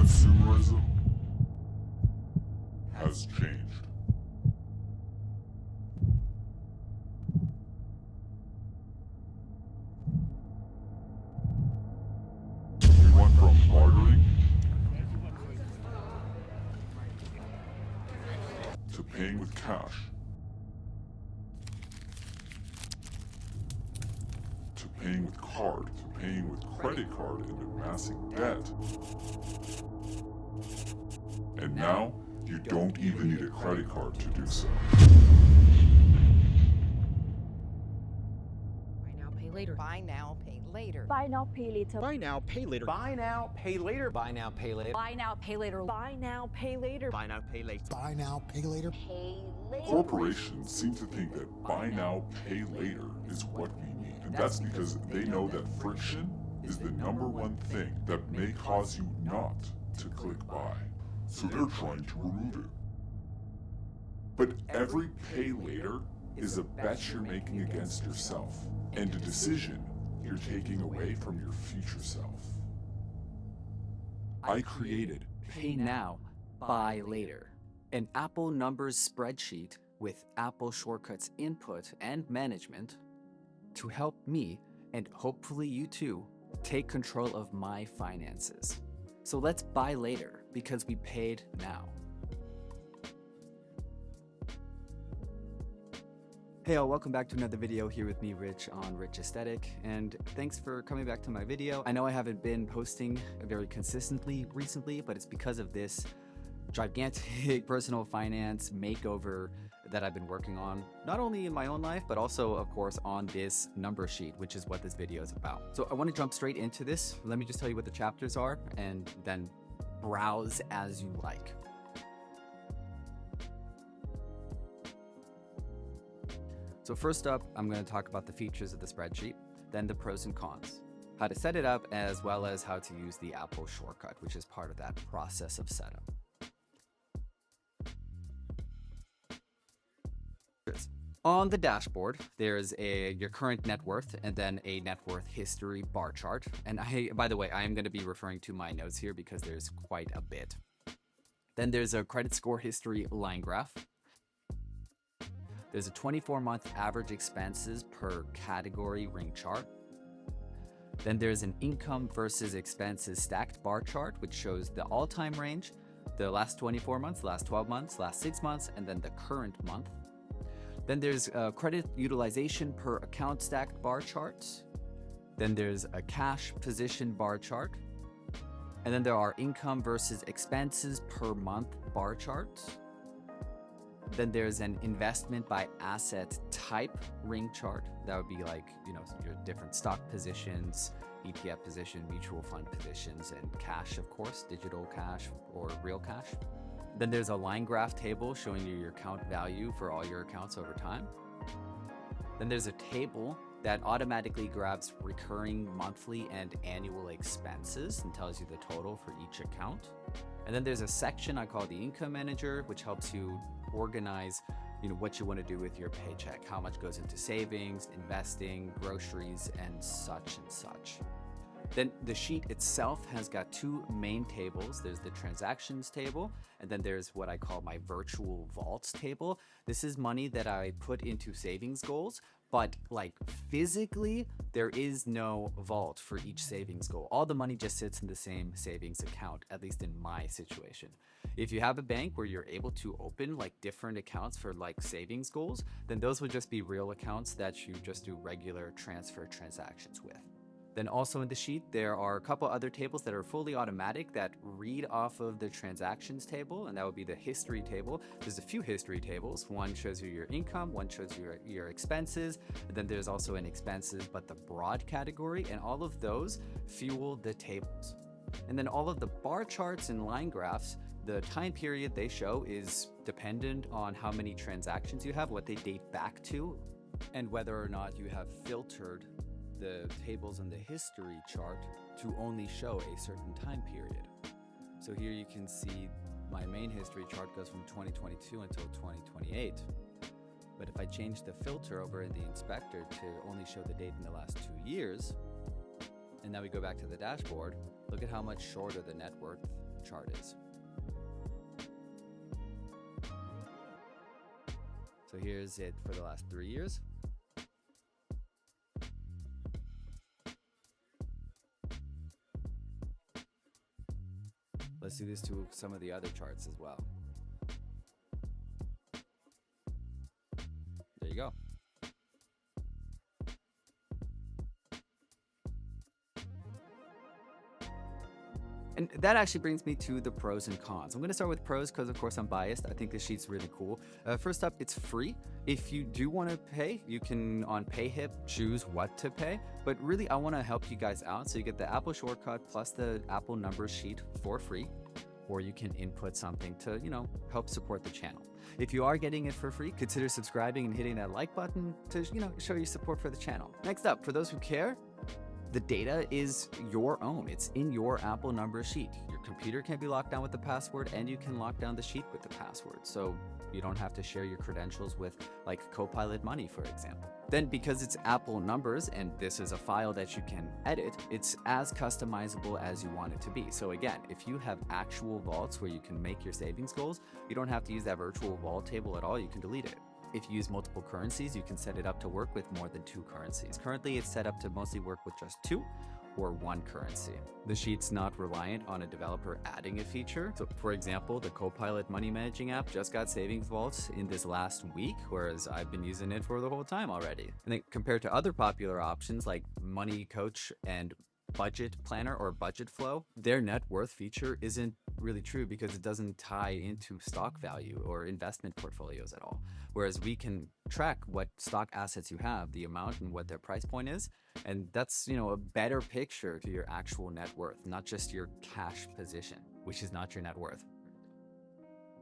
Consumerism has changed. We went from bartering to paying with cash to paying with card to paying with credit card and amassing debt. And now, you don't even need a credit card to do so. Buy now, pay later. Buy now, pay later. Buy now, pay later. Buy now, pay later. Buy now, pay later. Buy now, pay later. Buy now, pay later. Buy now, pay later. Buy now, pay later. Buy now, pay later. Pay later. Corporations seem to think that buy now, pay later is what we need. And that's because they know that friction is the #1 thing that may cause you not to click buy. So they're trying to remove it. But every pay later is a bet you're making against yourself and a decision you're taking away from your future self. I created Pay Now, Buy Later, an Apple numbers spreadsheet with Apple Shortcuts input and management to help me, and hopefully you too, take control of my finances. So let's buy later because we paid now. Hey all, welcome back to another video here with me, Rich, on Rich Aesthetic, and thanks for coming back to my video. I know I haven't been posting very consistently recently, but it's because of this gigantic personal finance makeover that I've been working on, not only in my own life, but also, of course, on this number sheet, which is what this video is about. So I want to jump straight into this. Let me just tell you what the chapters are, and then browse as you like. So first up, I'm going to talk about the features of the spreadsheet, then the pros and cons, how to set it up, as well as how to use the Apple shortcut, which is part of that process of setup. On the dashboard, there's your current net worth and then a net worth history bar chart. And by the way, I am going to be referring to my notes here because there's quite a bit. Then there's a credit score history line graph. There's a 24-month average expenses per category ring chart. Then there's an income versus expenses stacked bar chart, which shows the all-time range, the last 24 months, last 12 months, last 6 months, and then the current month. Then there's a credit utilization per account stacked bar charts. Then there's a cash position bar chart. And then there are income versus expenses per month bar charts. Then there's an investment by asset type ring chart. That would be like, your different stock positions, ETF position, mutual fund positions, and cash, of course, digital cash or real cash. Then there's a line graph table showing you your account value for all your accounts over time. Then there's a table that automatically grabs recurring monthly and annual expenses and tells you the total for each account. And then there's a section I call the income manager, which helps you organize what you want to do with your paycheck, how much goes into savings, investing, groceries, and such and such. Then the sheet itself has got two main tables. There's the transactions table, and then there's what I call my virtual vaults table. This is money that I put into savings goals, but like physically, there is no vault for each savings goal. All the money just sits in the same savings account, at least in my situation. If you have a bank where you're able to open like different accounts for like savings goals, then those would just be real accounts that you just do regular transfer transactions with. Then also in the sheet, there are a couple other tables that are fully automatic that read off of the transactions table, and that would be the history table. There's a few history tables. One shows you your income, one shows you your expenses, and then there's also an expenses, but the broad category, and all of those fuel the tables. And then all of the bar charts and line graphs, the time period they show is dependent on how many transactions you have, what they date back to, and whether or not you have filtered the tables in the history chart to only show a certain time period. So here you can see my main history chart goes from 2022 until 2028. But if I change the filter over in the inspector to only show the date in the last 2 years, and now we go back to the dashboard, look at how much shorter the net worth chart is. So here's it for the last 3 years. Let's do this to some of the other charts as well. There you go. And that actually brings me to the pros and cons. I'm going to start with pros because, of course, I'm biased. I think this sheet's really cool. First up, it's free. If you do want to pay, you can, on PayHip, choose what to pay. But really, I want to help you guys out. So you get the Apple shortcut plus the Apple numbers sheet for free. Or you can input something to, help support the channel. If you are getting it for free, consider subscribing and hitting that like button to, show your support for the channel. Next up, for those who care, the data is your own. It's in your Apple numbers sheet. Your computer can be locked down with the password, and you can lock down the sheet with the password. So you don't have to share your credentials with like Copilot Money, for example. Then because it's Apple numbers and this is a file that you can edit, it's as customizable as you want it to be. So again, if you have actual vaults where you can make your savings goals, you don't have to use that virtual vault table at all. You can delete it. If you use multiple currencies, you can set it up to work with more than 2 currencies. Currently, it's set up to mostly work with just 2 or 1 currency. The sheet's not reliant on a developer adding a feature. So for example, the Copilot money managing app just got savings vaults in this last week, whereas I've been using it for the whole time already. And then compared to other popular options like Money Coach and Budget Planner or Budget Flow, their net worth feature isn't really true because it doesn't tie into stock value or investment portfolios at all. Whereas we can track what stock assets you have, the amount and what their price point is. And that's, a better picture to your actual net worth, not just your cash position, which is not your net worth.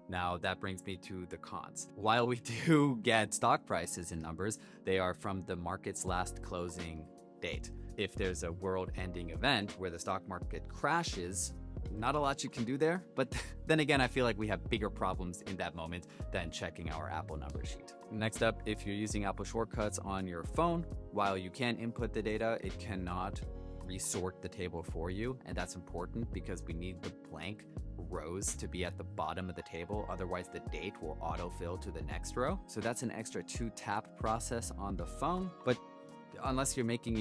Now that brings me to the cons. While we do get stock prices in numbers, they are from the market's last closing date. If there's a world-ending event where the stock market crashes, not a lot you can do there. But then again, I feel like we have bigger problems in that moment than checking our Apple number sheet. Next up, if you're using Apple shortcuts on your phone, while you can input the data, it cannot resort the table for you. And that's important because we need the blank rows to be at the bottom of the table. Otherwise, the date will autofill to the next row. So that's an extra 2-tap process on the phone. But unless you're making,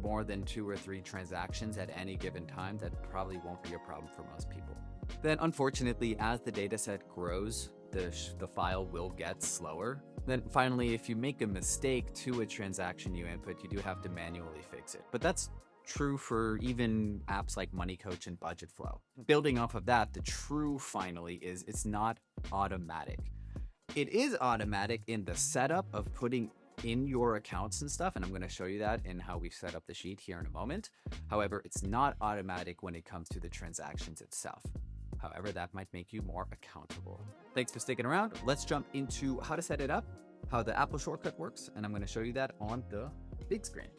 more than 2 or 3 transactions at any given time, that probably won't be a problem for most people. Then unfortunately, as the data set grows, the file will get slower. Then finally, if you make a mistake to a transaction you input, you do have to manually fix it. But that's true for even apps like Money Coach and Budget Flow. Building off of that, the true finally is it's not automatic. It is automatic in the setup of putting in your accounts and stuff, and I'm going to show you that in how we set up the sheet here in a moment. However, it's not automatic when it comes to the transactions itself. However, that might make you more accountable. Thanks for sticking around. Let's jump into how to set it up, how the Apple shortcut works, and I'm going to show you that on the big screen.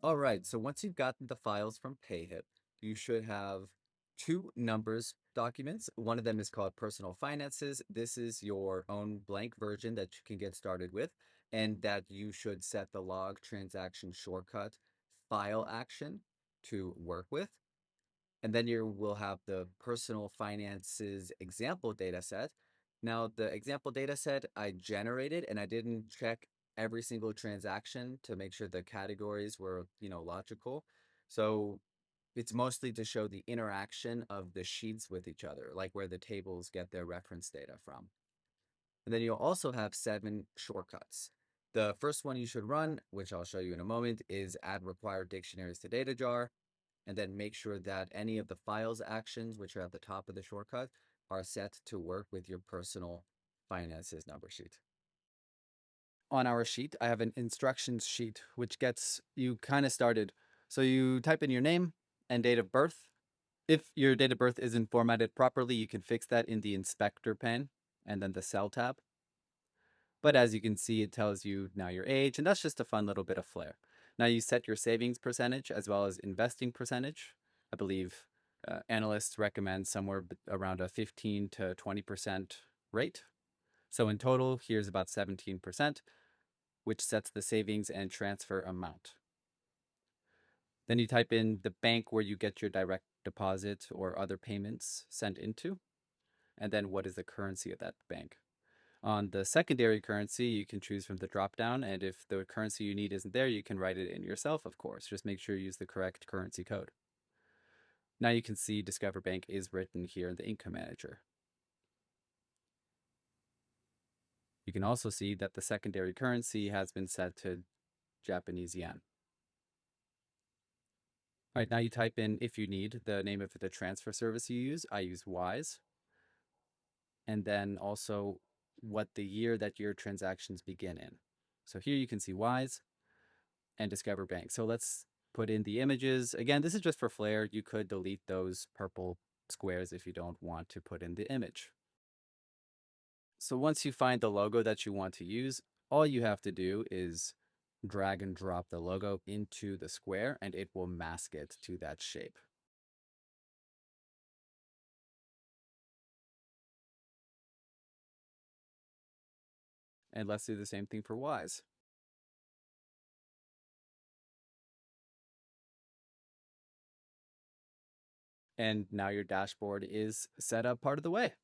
All right, so once you've gotten the files from PayHip, you should have 2 numbers documents. One of them is called Personal Finances. This is your own blank version that you can get started with, and that you should set the log transaction shortcut file action to work with. And then you will have the Personal Finances example data set. Now, the example data set I generated, and I didn't check every single transaction to make sure the categories were, logical. So it's mostly to show the interaction of the sheets with each other, like where the tables get their reference data from. And then you'll also have 7 shortcuts. The first one you should run, which I'll show you in a moment, is add required dictionaries to datajar, and then make sure that any of the files actions, which are at the top of the shortcut, are set to work with your Personal Finances number sheet. On our sheet, I have an instructions sheet, which gets you kind of started. So you type in your name and date of birth. If your date of birth isn't formatted properly, you can fix that in the inspector pane and then the cell tab. But as you can see, it tells you now your age, and that's just a fun little bit of flair. Now you set your savings percentage as well as investing percentage. I believe analysts recommend somewhere around a 15 to 20% rate. So in total, here's about 17%, which sets the savings and transfer amount. Then you type in the bank where you get your direct deposit or other payments sent into, and then what is the currency of that bank. On the secondary currency, you can choose from the drop-down, and if the currency you need isn't there, you can write it in yourself, of course. Just make sure you use the correct currency code. Now you can see Discover Bank is written here in the Income Manager. You can also see that the secondary currency has been set to Japanese yen. All right, now you type in, if you need, the name of the transfer service you use. I use Wise. And then also what the year that your transactions begin in. So here you can see Wise and Discover Bank. So let's put in the images. Again, this is just for flair. You could delete those purple squares if you don't want to put in the image. So once you find the logo that you want to use, all you have to do is drag and drop the logo into the square and it will mask it to that shape. And let's do the same thing for Wise. And now your dashboard is set up part of the way.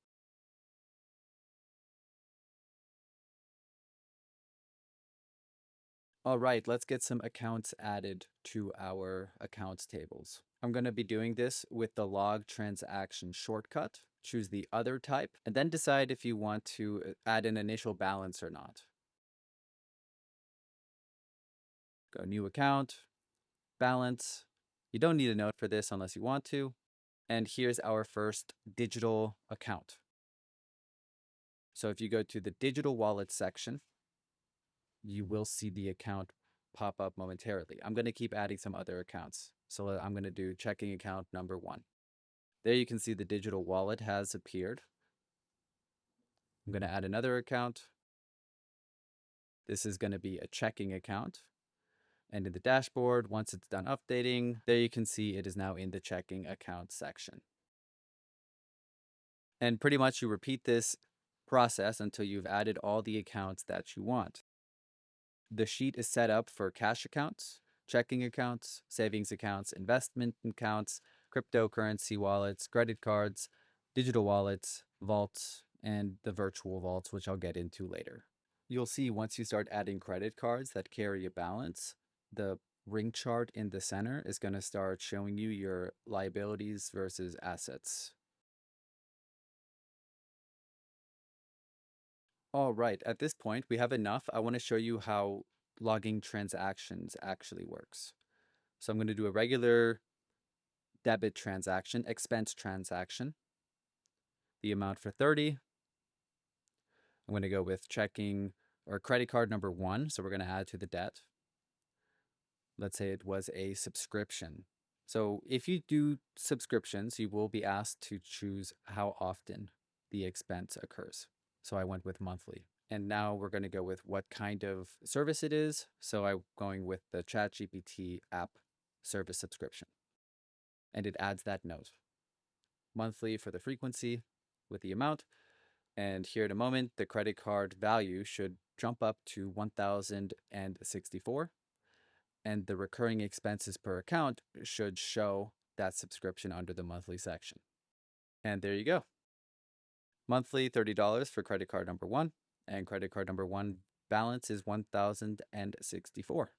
All right, let's get some accounts added to our accounts tables. I'm going to be doing this with the log transaction shortcut. Choose the other type, and then decide if you want to add an initial balance or not. Go new account, balance. You don't need a note for this unless you want to. And here's our first digital account. So if you go to the digital wallet section, you will see the account pop up momentarily. I'm going to keep adding some other accounts. So I'm going to do checking account number 1. There you can see the digital wallet has appeared. I'm going to add another account. This is going to be a checking account. And in the dashboard, once it's done updating, there you can see it is now in the checking account section. And pretty much you repeat this process until you've added all the accounts that you want. The sheet is set up for cash accounts, checking accounts, savings accounts, investment accounts, cryptocurrency wallets, credit cards, digital wallets, vaults, and the virtual vaults, which I'll get into later. You'll see once you start adding credit cards that carry a balance, the ring chart in the center is going to start showing you your liabilities versus assets. All right, at this point, we have enough. I want to show you how logging transactions actually works. So I'm going to do a regular debit transaction, expense transaction. The amount for 30. I'm going to go with checking or credit card number 1. So we're going to add to the debt. Let's say it was a subscription. So if you do subscriptions, you will be asked to choose how often the expense occurs. So I went with monthly. And now we're going to go with what kind of service it is. So I'm going with the ChatGPT app service subscription. And it adds that note. Monthly for the frequency with the amount. And here in a moment, the credit card value should jump up to 1,064. And the recurring expenses per account should show that subscription under the monthly section. And there you go. Monthly, $30 for credit card number 1, and credit card number 1 balance is 1,064.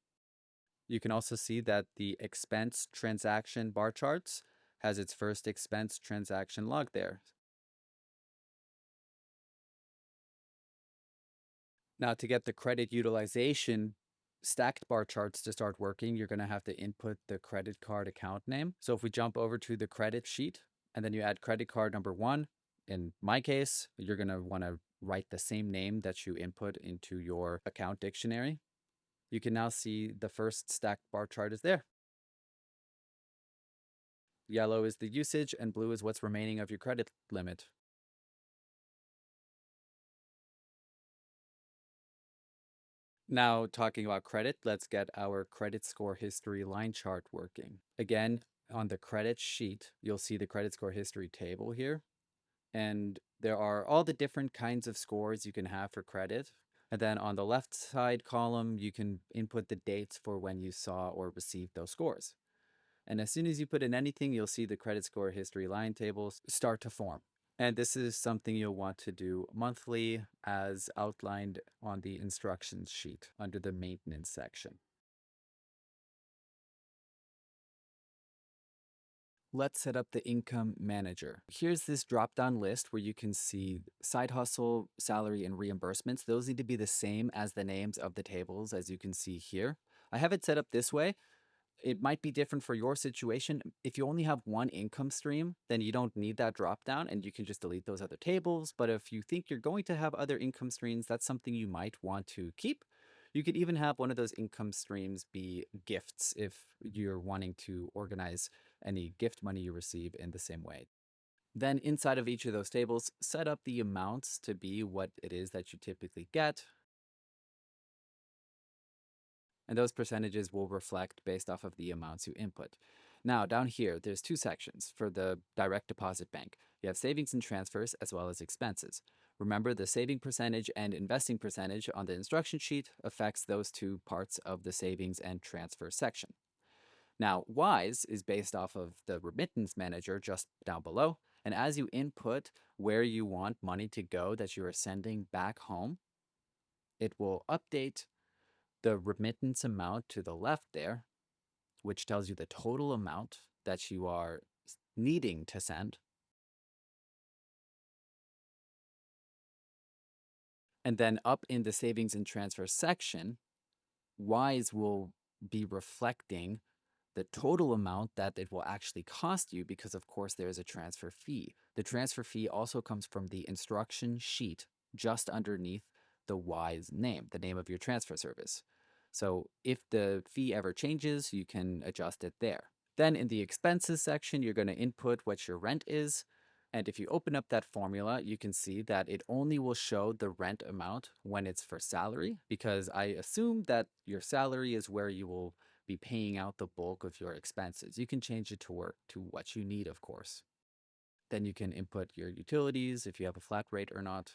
You can also see that the expense transaction bar charts has its first expense transaction log there. Now to get the credit utilization stacked bar charts to start working, you're going to have to input the credit card account name. So if we jump over to the credit sheet and then you add credit card number 1, in my case, you're going to want to write the same name that you input into your account dictionary. You can now see the first stacked bar chart is there. Yellow is the usage and blue is what's remaining of your credit limit. Now, talking about credit, let's get our credit score history line chart working. Again, on the credit sheet, you'll see the credit score history table here. And there are all the different kinds of scores you can have for credit. And then on the left side column, you can input the dates for when you saw or received those scores. And as soon as you put in anything, you'll see the credit score history line tables start to form. And this is something you'll want to do monthly as outlined on the instructions sheet under the maintenance section. Let's set up the income manager. Here's this drop-down list where you can see side hustle, salary, and reimbursements. Those need to be the same as the names of the tables, as you can see here. I have it set up this way. It might be different for your situation. If you only have one income stream, then you don't need that drop-down and you can just delete those other tables. But if you think you're going to have other income streams, that's something you might want to keep. You could even have one of those income streams be gifts if you're wanting to organize any gift money you receive in the same way. Then inside of each of those tables, set up the amounts to be what it is that you typically get. And those percentages will reflect based off of the amounts you input. Now, down here, there's two sections for the direct deposit bank. You have savings and transfers as well as expenses. Remember, the saving percentage and investing percentage on the instruction sheet affects those two parts of the savings and transfer section. Now, WISE is based off of the remittance manager just down below. And as you input where you want money to go that you are sending back home, it will update the remittance amount to the left there, which tells you the total amount that you are needing to send. And then up in the savings and transfer section, WISE will be reflecting the total amount that it will actually cost you because, of course, there is a transfer fee. The transfer fee also comes from the instruction sheet just underneath the WISE name, the name of your transfer service. So if the fee ever changes, you can adjust it there. Then in the expenses section, you're going to input what your rent is. And if you open up that formula, you can see that it only will show the rent amount when it's for salary, because I assume that your salary is where you will be paying out the bulk of your expenses. You can change it to work to what you need, of course. Then you can input your utilities, if you have a flat rate or not.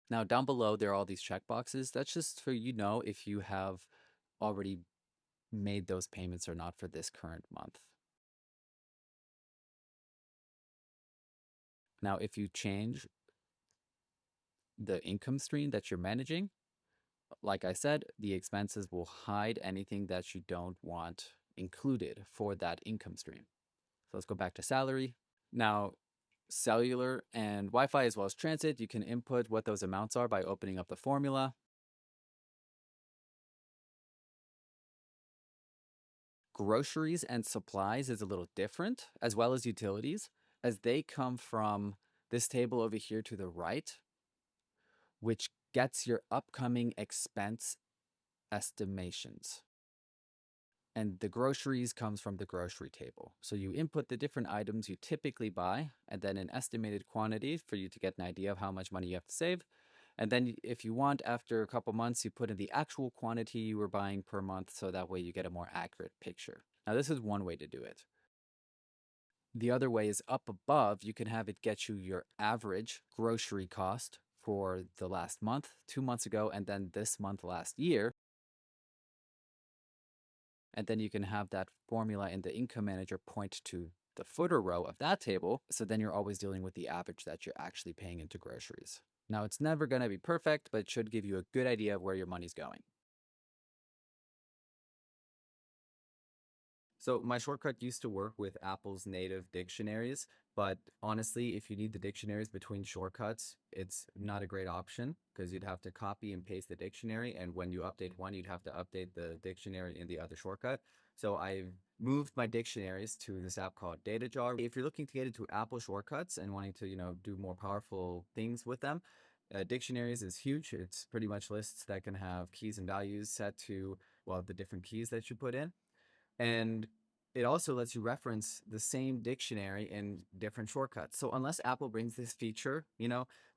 Now, down below, there are all these checkboxes. That's just for you know if you have already made those payments or not for this current month. Now, if you change the income stream that you're managing, like I said, the expenses will hide anything that you don't want included for that income stream. So let's go back to salary. Now, cellular and Wi-Fi as well as transit, you can input what those amounts are by opening up the formula. Groceries and supplies is a little different, as well as utilities, as they come from this table over here to the right, which gets your upcoming expense estimations. And the groceries comes from the grocery table. So you input the different items you typically buy, and then an estimated quantity for you to get an idea of how much money you have to save. And then if you want, after a couple months, you put in the actual quantity you were buying per month, so that way you get a more accurate picture. Now, this is one way to do it. The other way is up above, you can have it get you your average grocery cost for the last month, 2 months ago, and then this month last year. And then you can have that formula in the income manager point to the footer row of that table. So then you're always dealing with the average that you're actually paying into groceries. Now, it's never going to be perfect, but it should give you a good idea of where your money's going. So my shortcut used to work with Apple's native dictionaries, but honestly, if you need the dictionaries between shortcuts, it's not a great option because you'd have to copy and paste the dictionary, and when you update one, you'd have to update the dictionary in the other shortcut. So I've moved my dictionaries to this app called Datajar. If you're looking to get into Apple shortcuts and wanting to, do more powerful things with them, dictionaries is huge. It's pretty much lists that can have keys and values set to, well, the different keys that you put in. And it also lets you reference the same dictionary in different shortcuts. So unless Apple brings this feature,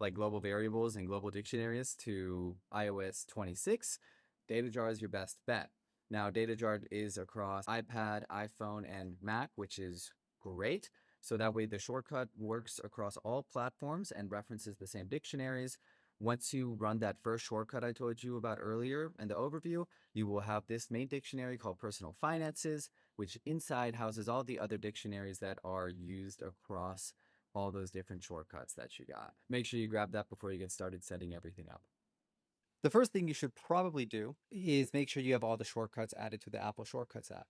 like global variables and global dictionaries to iOS 26, Datajar is your best bet. Now, Datajar is across iPad, iPhone, and Mac, which is great. So that way the shortcut works across all platforms and references the same dictionaries. Once you run that first shortcut I told you about earlier in the overview, you will have this main dictionary called personal finances, which inside houses all the other dictionaries that are used across all those different shortcuts that you got. Make sure you grab that before you get started setting everything up. The first thing you should probably do is make sure you have all the shortcuts added to the Apple Shortcuts app.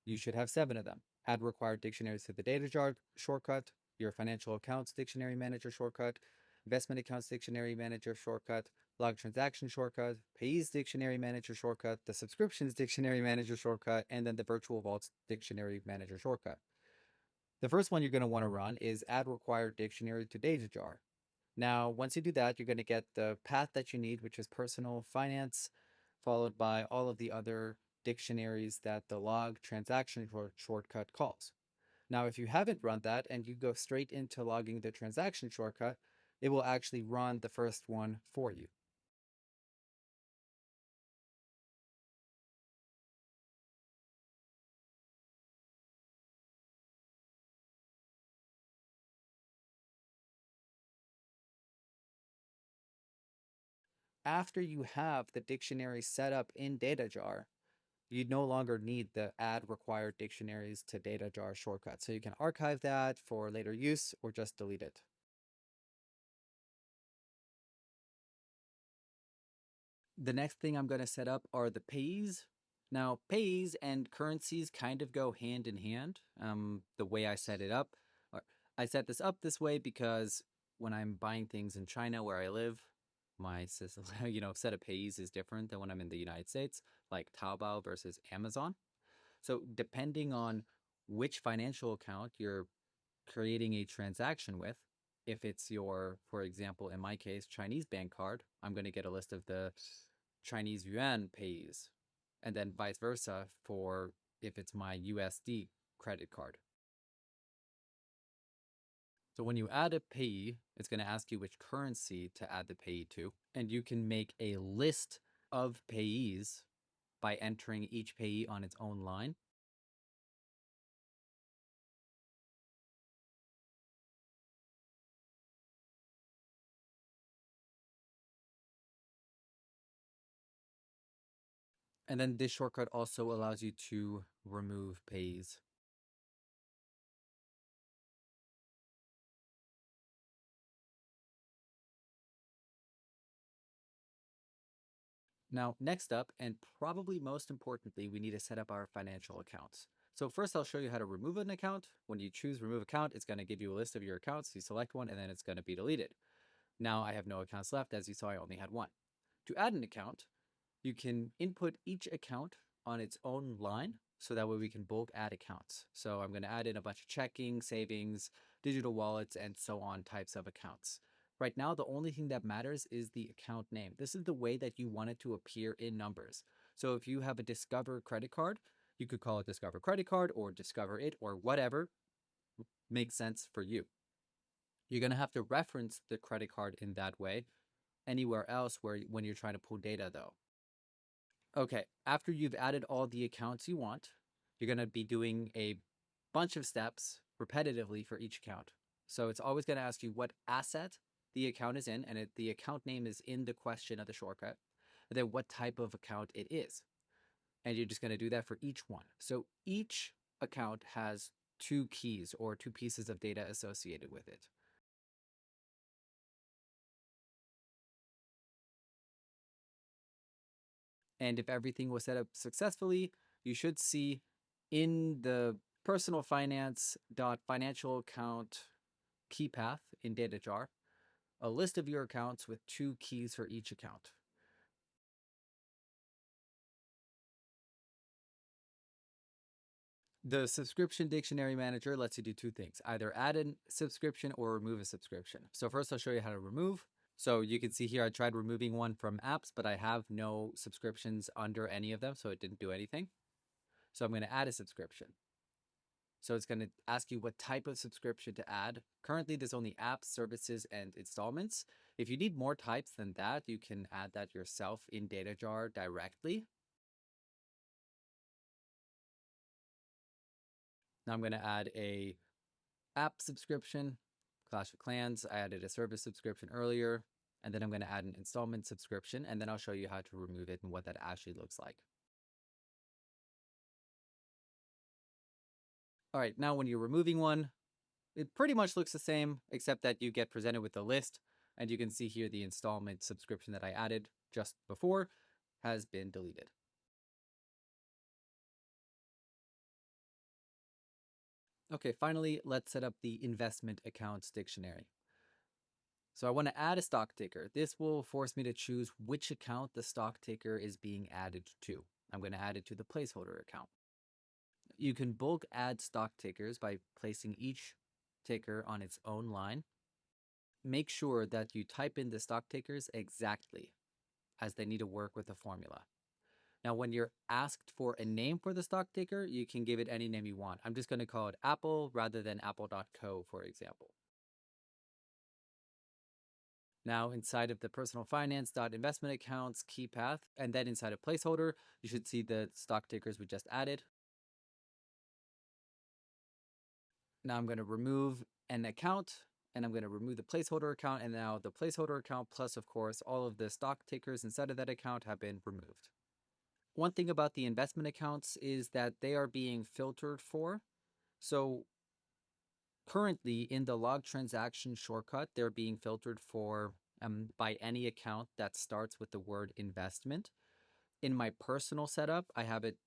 You should have 7 of them. Add required dictionaries to the datajar shortcut, your financial accounts dictionary manager shortcut, investment accounts dictionary manager shortcut, log transaction shortcut, payees dictionary manager shortcut, the subscriptions dictionary manager shortcut, and then the virtual vaults dictionary manager shortcut. The first one you're going to want to run is add required dictionary to datajar. Now, once you do that, you're going to get the path that you need, which is personal finance, followed by all of the other dictionaries that the log transaction shortcut calls. Now, if you haven't run that and you go straight into logging the transaction shortcut, it will actually run the first one for you. After you have the dictionary set up in datajar, you no longer need the add required dictionaries to datajar shortcut. So you can archive that for later use or just delete it. The next thing I'm going to set up are the payees. Now, payees and currencies kind of go hand in hand. The way I set it up, I set this up this way because when I'm buying things in China where I live, my system, set of payees is different than when I'm in the United States, like Taobao versus Amazon. So depending on which financial account you're creating a transaction with, if it's your, for example, in my case, Chinese bank card, I'm going to get a list of the Chinese yuan payees, and then vice versa for if it's my USD credit card. So when you add a payee, it's going to ask you which currency to add the payee to, and you can make a list of payees by entering each payee on its own line. And then this shortcut also allows you to remove payees. Now, next up, and probably most importantly, we need to set up our financial accounts. So first I'll show you how to remove an account. When you choose remove account, it's going to give you a list of your accounts. You select one and then it's going to be deleted. Now I have no accounts left. As you saw, I only had one. To add an account, you can input each account on its own line, so that way we can bulk add accounts. So I'm going to add in a bunch of checking, savings, digital wallets, and so on types of accounts. Right now, the only thing that matters is the account name. This is the way that you want it to appear in numbers. So if you have a Discover credit card, you could call it Discover credit card or Discover it or whatever makes sense for you. You're going to have to reference the credit card in that way anywhere else when you're trying to pull data though. Okay, after you've added all the accounts you want, you're going to be doing a bunch of steps repetitively for each account. So it's always going to ask you what asset the account is in, and the account name is in the question of the shortcut, and then what type of account it is. And you're just going to do that for each one. So each account has 2 keys or 2 pieces of data associated with it. And if everything was set up successfully, you should see in the personal finance financial account key path in datajar a list of your accounts with 2 keys for each account. The subscription dictionary manager lets you do 2 things, either add a subscription or remove a subscription. So first I'll show you how to remove. So you can see here I tried removing one from apps, but I have no subscriptions under any of them, so it didn't do anything. So I'm going to add a subscription. So it's going to ask you what type of subscription to add. Currently, there's only apps, services, and installments. If you need more types than that, you can add that yourself in datajar directly. Now I'm going to add a app subscription, Clash of Clans. I added a service subscription earlier. And then I'm going to add an installment subscription, and then I'll show you how to remove it and what that actually looks like. All right, now when you're removing one, it pretty much looks the same, except that you get presented with a list, and you can see here the installment subscription that I added just before has been deleted. Okay, finally, let's set up the investment accounts dictionary. So I want to add a stock ticker. This will force me to choose which account the stock ticker is being added to. I'm going to add it to the placeholder account. You can bulk add stock tickers by placing each ticker on its own line. Make sure that you type in the stock tickers exactly, as they need to work with the formula. Now, when you're asked for a name for the stock ticker, you can give it any name you want. I'm just going to call it Apple rather than apple.co, for example. Now, inside of the personal finance.investment accounts key path, and then inside of placeholder, you should see the stock tickers we just added. Now I'm going to remove an account, and I'm going to remove the placeholder account, and now the placeholder account plus, of course, all of the stock tickers inside of that account have been removed. One thing about the investment accounts is that they are being filtered for. So currently in the log transaction shortcut, they're being filtered for by any account that starts with the word investment. In my personal setup, I have it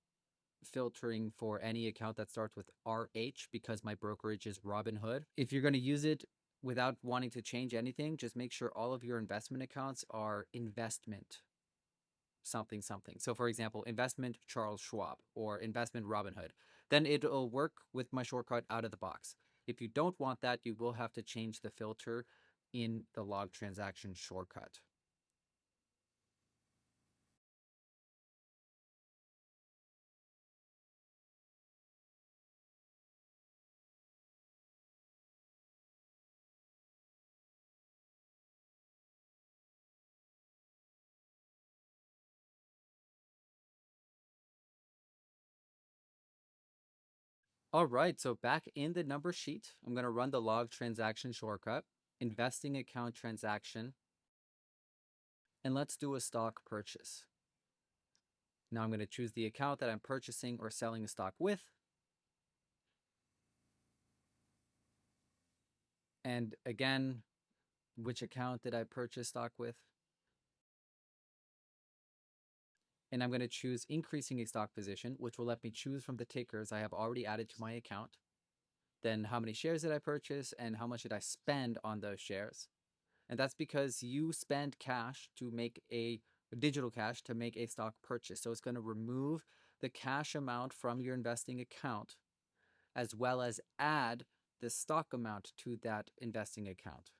filtering for any account that starts with RH because my brokerage is Robinhood. If you're going to use it without wanting to change anything, just make sure all of your investment accounts are investment something something. So for example, investment Charles Schwab or investment Robinhood. Then it'll work with my shortcut out of the box. If you don't want that, you will have to change the filter in the log transaction shortcut. All right, so back in the number sheet, I'm going to run the log transaction shortcut, investing account transaction, and let's do a stock purchase. Now I'm going to choose the account that I'm purchasing or selling a stock with. And again, which account did I purchase stock with? And I'm going to choose increasing a stock position, which will let me choose from the tickers I have already added to my account. Then how many shares did I purchase and how much did I spend on those shares? And that's because you spend cash to make a digital cash to make a stock purchase. So it's going to remove the cash amount from your investing account as well as add the stock amount to that investing account.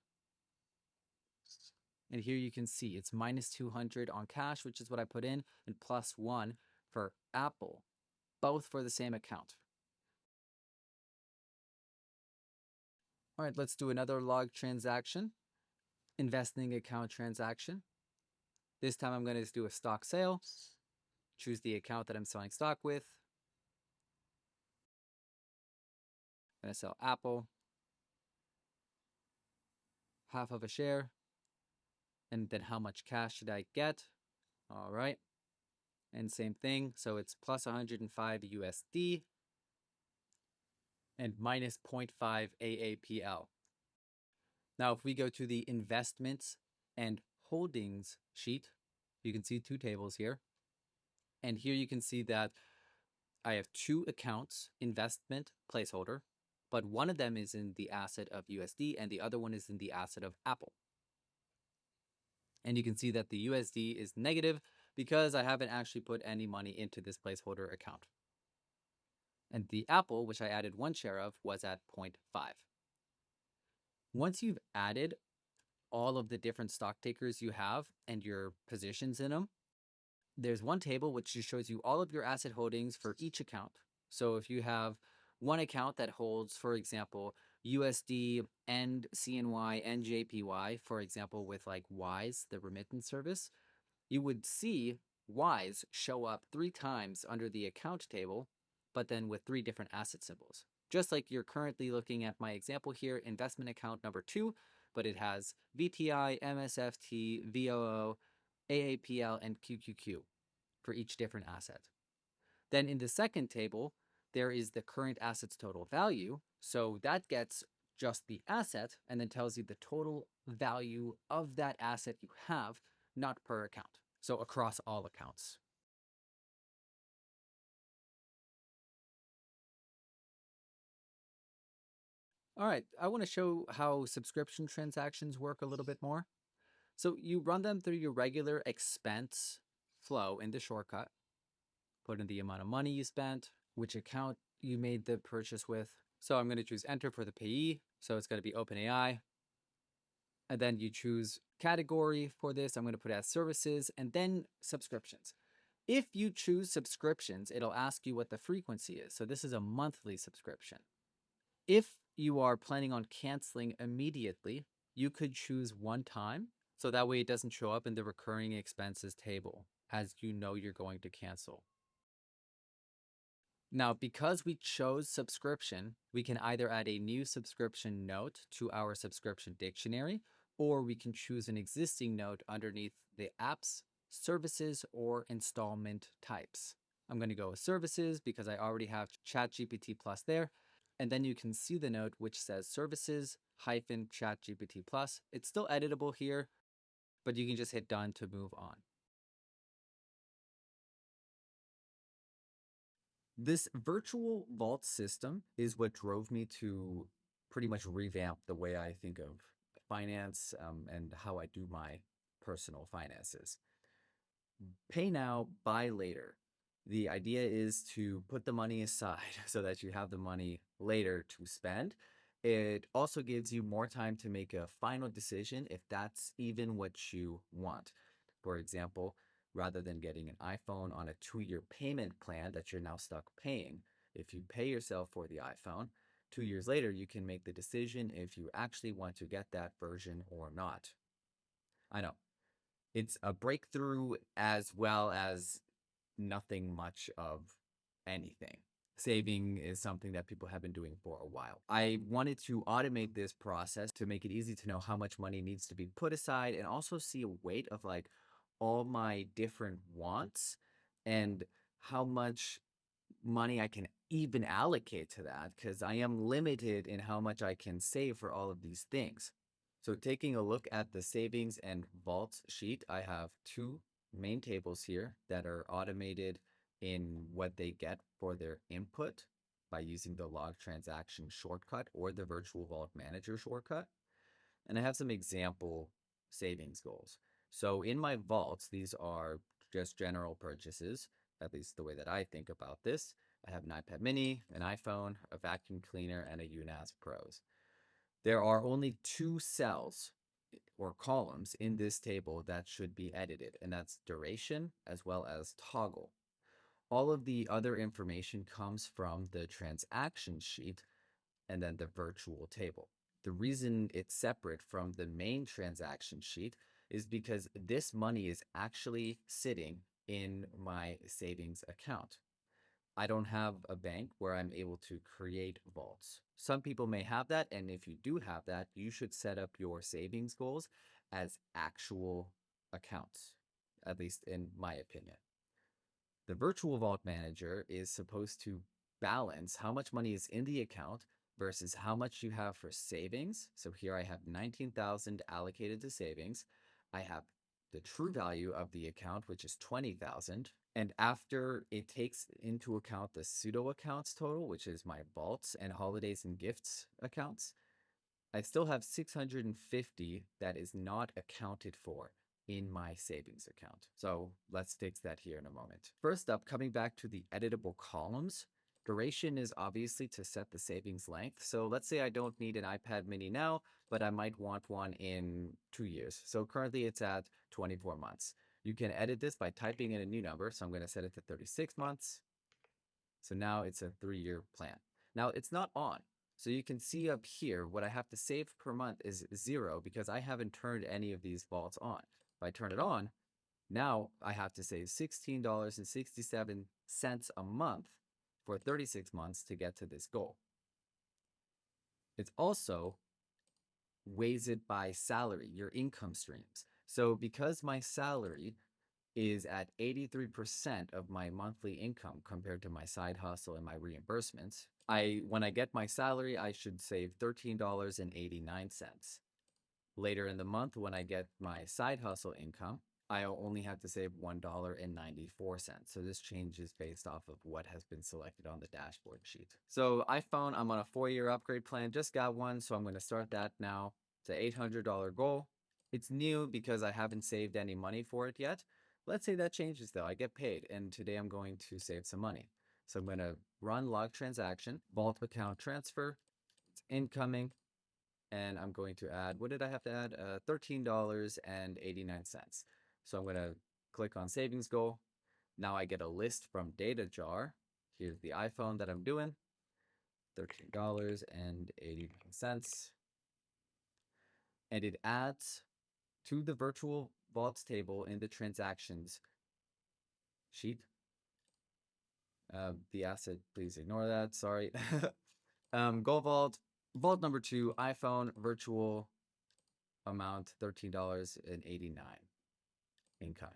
And here you can see it's minus 200 on cash, which is what I put in, and plus 1 for Apple, both for the same account. All right, let's do another log transaction, investing account transaction. This time I'm going to do a stock sale, choose the account that I'm selling stock with. I'm going to sell Apple, half of a share, and then how much cash should I get? All right. And same thing. So it's plus 105 USD and minus 0.5 AAPL. Now, if we go to the investments and holdings sheet, you can see two tables here. And here you can see that I have two accounts, investment, placeholder, but one of them is in the asset of USD and the other one is in the asset of Apple. And you can see that the USD is negative because I haven't actually put any money into this placeholder account. And the Apple, which I added one share of, was at 0.5. Once you've added all of the different stock takers you have and your positions in them, there's one table which just shows you all of your asset holdings for each account. So if you have one account that holds, for example, USD and CNY and JPY, for example, with like Wise, the remittance service, you would see Wise show up 3 times under the account table, but then with 3 different asset symbols. Just like you're currently looking at my example here, investment account number 2, but it has VTI, MSFT, VOO, AAPL, and QQQ for each different asset. Then in the second table, there is the current assets total value. So that gets just the asset and then tells you the total value of that asset you have, not per account. So across all accounts. All right, I want to show how subscription transactions work a little bit more. So you run them through your regular expense flow in the shortcut. Put in the amount of money you spent, which account you made the purchase with. So I'm going to choose enter for the payee. So it's going to be OpenAI. And then you choose category for this. I'm going to put as services and then subscriptions. If you choose subscriptions, it'll ask you what the frequency is. So this is a monthly subscription. If you are planning on canceling immediately, you could choose one time. So that way it doesn't show up in the recurring expenses table as you know you're going to cancel. Now, because we chose subscription, we can either add a new subscription note to our subscription dictionary, or we can choose an existing note underneath the apps, services, or installment types. I'm going to go with services because I already have ChatGPT Plus there. And then you can see the note which says services hyphen ChatGPT Plus. It's still editable here, but you can just hit done to move on. This virtual vault system is what drove me to pretty much revamp the way I think of finance and how I do my personal finances. Pay now, buy later. The idea is to put the money aside so that you have the money later to spend. It also gives you more time to make a final decision if that's even what you want. For example, rather than getting an iPhone on a 2-year payment plan that you're now stuck paying, if you pay yourself for the iPhone, 2 years later, you can make the decision if you actually want to get that version or not. I know. It's a breakthrough as well as nothing much of anything. Saving is something that people have been doing for a while. I wanted to automate this process to make it easy to know how much money needs to be put aside and also see a weight of like all my different wants and how much money I can even allocate to that because I am limited in how much I can save for all of these things. So taking a look at the savings and vaults sheet, I have two main tables here that are automated in what they get for their input by using the log transaction shortcut or the virtual vault manager shortcut. And I have some example savings goals. So in my vaults, these are just general purchases, at least the way that I think about this. I have an iPad mini, an iPhone, a vacuum cleaner, and a UNAS Pros. There are only 2 cells or columns in this table that should be edited, and that's duration as well as toggle. All of the other information comes from the transaction sheet and then the virtual table. The reason it's separate from the main transaction sheet is because this money is actually sitting in my savings account. I don't have a bank where I'm able to create vaults. Some people may have that, and if you do have that, you should set up your savings goals as actual accounts, at least in my opinion. The virtual vault manager is supposed to balance how much money is in the account versus how much you have for savings. So here I have 19,000 allocated to savings. I have the true value of the account, which is 20,000. And after it takes into account the pseudo accounts total, which is my vaults and holidays and gifts accounts, I still have 650 that is not accounted for in my savings account. So let's fix that here in a moment. First up, coming back to the editable columns, duration is obviously to set the savings length. So let's say I don't need an iPad mini now, but I might want one in 2 years. So currently it's at 24 months. You can edit this by typing in a new number. So I'm going to set it to 36 months. So now it's a 3-year plan. Now it's not on. So you can see up here, what I have to save per month is 0 because I haven't turned any of these vaults on. If I turn it on, now I have to save $16.67 a month for 36 months to get to this goal. It's also weighs it by salary, your income streams. So because my salary is at 83% of my monthly income compared to my side hustle and my reimbursements, when I get my salary, I should save $13.89. Later in the month, when I get my side hustle income, I'll only have to save $1.94. So this changes based off of what has been selected on the dashboard sheet. So iPhone, I'm on a 4-year upgrade plan, just got one, so I'm going to start that now. It's an $800 goal. It's new because I haven't saved any money for it yet. Let's say that changes though, I get paid, and today I'm going to save some money. So I'm going to run log transaction, vault account transfer, it's incoming, and I'm going to add, what did I have to add? $13.89. So I'm going to click on savings goal. Now I get a list from datajar. Here's the iPhone that I'm doing, $13.89. And it adds to the virtual vaults table in the transactions sheet. The asset, please ignore that, sorry. Goal vault, vault number 2, iPhone, virtual amount, $13.89 in kind.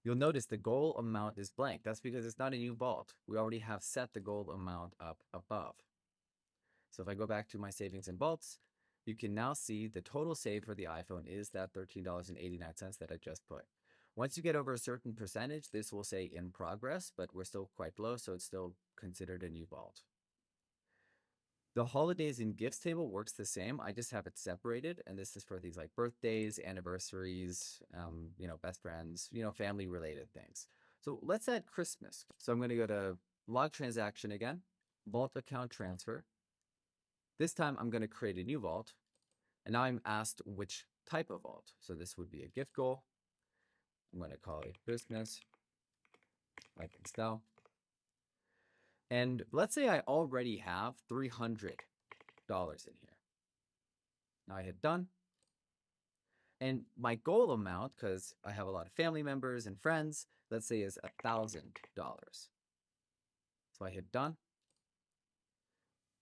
You'll notice the goal amount is blank. That's because it's not a new vault. We already have set the goal amount up above. So if I go back to my savings and vaults, you can now see the total save for the iPhone is that $13.89 that I just put. Once you get over a certain percentage, this will say in progress, but we're still quite low, so it's still considered a new vault. The holidays and gifts table works the same. I just have it separated, and this is for these like birthdays, anniversaries, best friends, family related things. So let's add Christmas. So I'm going to go to log transaction again, vault account transfer. This time I'm going to create a new vault, and now I'm asked which type of vault. So this would be a gift goal. I'm going to call it Christmas, like in style. And let's say I already have $300 in here. Now I hit done. And my goal amount, because I have a lot of family members and friends, let's say is $1,000. So I hit done.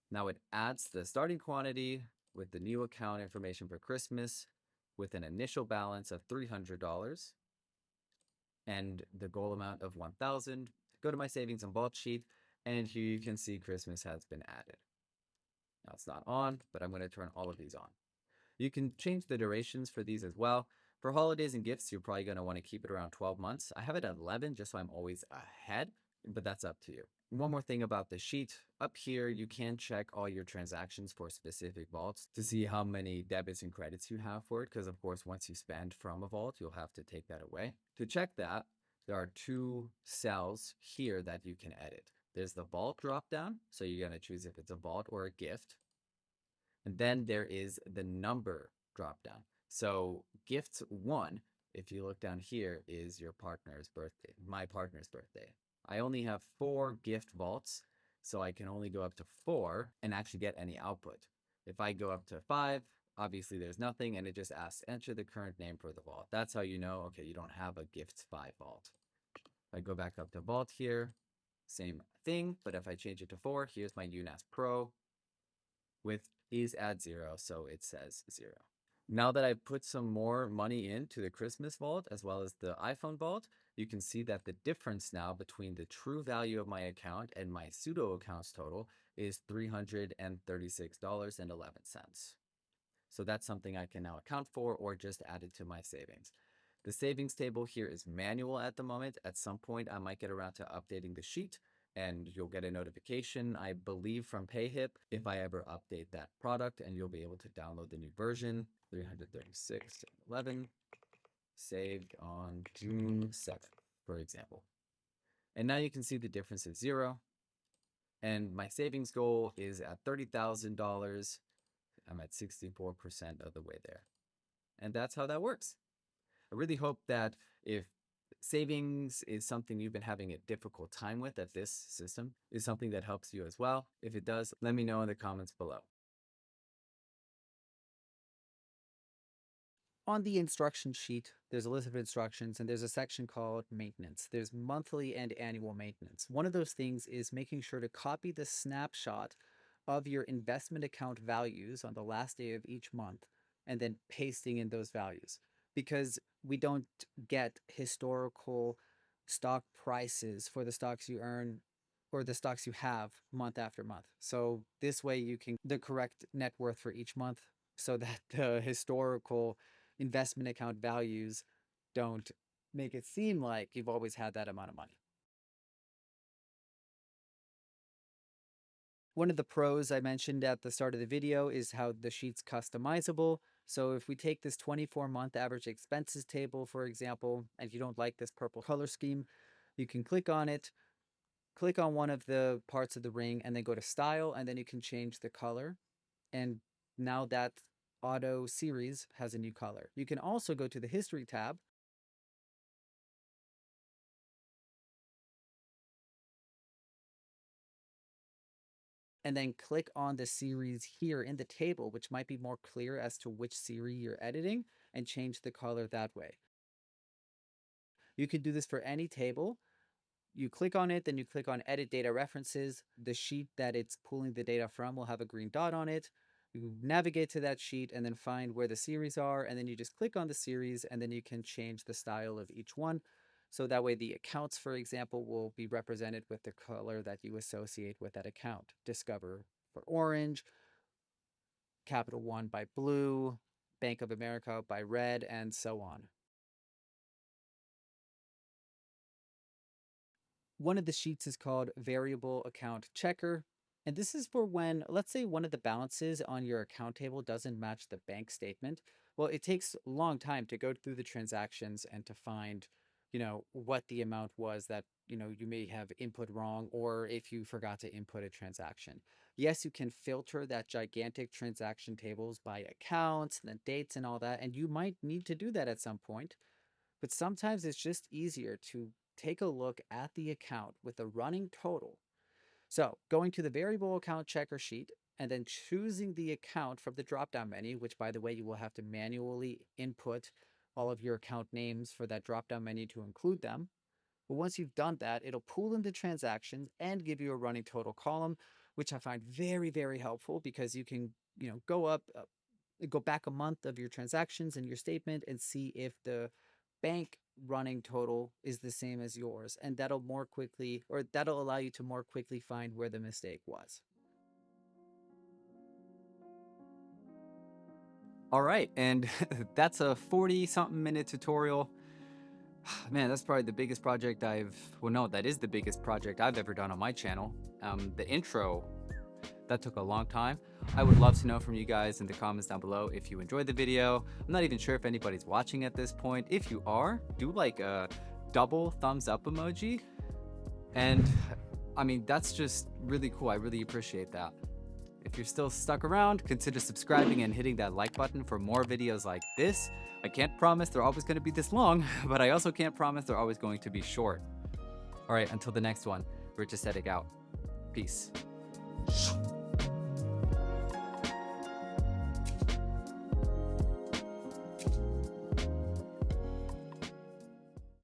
Now it adds the starting quantity with the new account information for Christmas with an initial balance of $300 and the goal amount of $1,000. Go to my savings and vault sheet, and here you can see Christmas has been added. Now it's not on, but I'm going to turn all of these on. You can change the durations for these as well. For holidays and gifts, you're probably going to want to keep it around 12 months. I have it at 11 just so I'm always ahead, but that's up to you. One more thing about the sheet. Up here, you can check all your transactions for specific vaults to see how many debits and credits you have for it, because of course, once you spend from a vault, you'll have to take that away. To check that, there are 2 cells here that you can edit. There's the vault dropdown, so you're going to choose if it's a vault or a gift. And then there is the number dropdown. So gifts 1, if you look down here, is your partner's birthday, my partner's birthday. I only have 4 gift vaults, so I can only go up to 4 and actually get any output. If I go up to 5, obviously there's nothing, and it just asks enter the current name for the vault. That's how you know, okay, you don't have a gifts 5 vault. If I go back up to vault here, same thing, but if I change it to 4, here's my UNAS Pro with is at 0, so it says 0. Now that I've put some more money into the Christmas vault as well as the iPhone vault, you can see that the difference now between the true value of my account and my pseudo account's total is $336.11. So that's something I can now account for or just add it to my savings. The savings table here is manual at the moment. At some point, I might get around to updating the sheet, and you'll get a notification, I believe, from PayHip if I ever update that product, and you'll be able to download the new version, 336.11, saved on June 7th, for example. And now you can see the difference is 0, and my savings goal is at $30,000. I'm at 64% of the way there. And that's how that works. I really hope that if savings is something you've been having a difficult time with, that this system is something that helps you as well. If it does, let me know in the comments below. On the instruction sheet, there's a list of instructions, and there's a section called maintenance. There's monthly and annual maintenance. One of those things is making sure to copy the snapshot of your investment account values on the last day of each month and then pasting in those values, because we don't get historical stock prices for the stocks you earn or the stocks you have month after month. So this way you can the correct net worth for each month so that the historical investment account values don't make it seem like you've always had that amount of money. One of the pros I mentioned at the start of the video is how the sheet's customizable. So if we take this 24-month average expenses table, for example, and you don't like this purple color scheme, you can click on it, click on one of the parts of the ring, and then go to style, and then you can change the color. And now that auto series has a new color. You can also go to the history tab and then click on the series here in the table, which might be more clear as to which series you're editing, and change the color that way. You can do this for any table. You click on it, then you click on edit data references. The sheet that it's pulling the data from will have a green dot on it. You navigate to that sheet and then find where the series are, and then you just click on the series, and then you can change the style of each one. So that way the accounts, for example, will be represented with the color that you associate with that account. Discover for orange, Capital One by blue, Bank of America by red, and so on. One of the sheets is called variable account checker. And this is for when, let's say one of the balances on your account table doesn't match the bank statement. Well, it takes a long time to go through the transactions and to find, what the amount was that, you may have input wrong, or if you forgot to input a transaction. Yes, you can filter that gigantic transaction tables by accounts and the dates and all that, and you might need to do that at some point. But sometimes it's just easier to take a look at the account with a running total. So going to the variable account checker sheet and then choosing the account from the drop-down menu, which by the way, you will have to manually input all of your account names for that drop-down menu to include them. But once you've done that, it'll pull in the transactions and give you a running total column, which I find very, very helpful because you can, go back a month of your transactions in your statement and see if the bank running total is the same as yours, and that'll allow you to more quickly find where the mistake was. All right, and that's a 40-something minute tutorial. Man, that's probably the biggest project that is the biggest project I've ever done on my channel. The intro, that took a long time. I would love to know from you guys in the comments down below if you enjoyed the video. I'm not even sure if anybody's watching at this point. If you are, do like a double thumbs up emoji. And I mean, that's just really cool. I really appreciate that. If you're still stuck around, consider subscribing and hitting that like button for more videos like this. I can't promise they're always going to be this long, but I also can't promise they're always going to be short. All right, until the next one, we're just setting out. Peace.